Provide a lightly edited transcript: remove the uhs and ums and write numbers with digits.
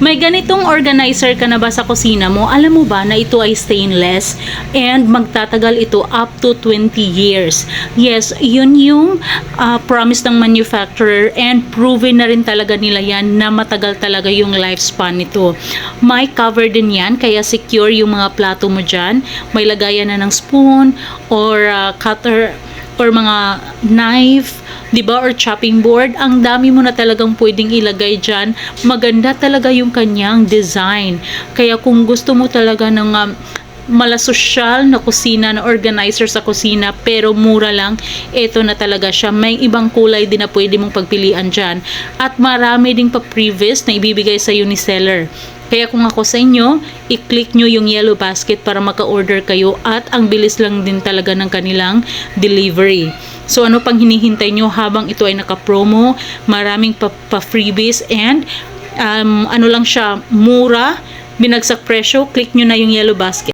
May ganitong organizer ka na ba sa kusina mo? Alam mo ba na ito ay stainless and magtatagal ito up to 20 years. Yes, yun yung promise ng manufacturer and proven na rin talaga nila yan na matagal talaga yung lifespan nito. May cover din yan kaya secure yung mga plato mo dyan. May lagayan na ng spoon or cutter or mga knife, 'di ba, or chopping board. Ang dami mo na talagang pwedeng ilagay diyan. Maganda talaga yung kanyang design. Kaya kung gusto mo talaga ng malasosyal na kusina, na organizer sa kusina pero mura lang, ito na talaga siya. May ibang kulay din na pwede mong pagpilian dyan at marami ding pa-previous na ibibigay sa ni seller. Kaya kung ako sa inyo, i-click nyo yung yellow basket para maka-order kayo at ang bilis lang din talaga ng kanilang delivery. So ano pang hinihintay nyo habang ito ay naka-promo, maraming pa-freebies and ano lang siya, mura, binagsak presyo, click nyo na yung yellow basket.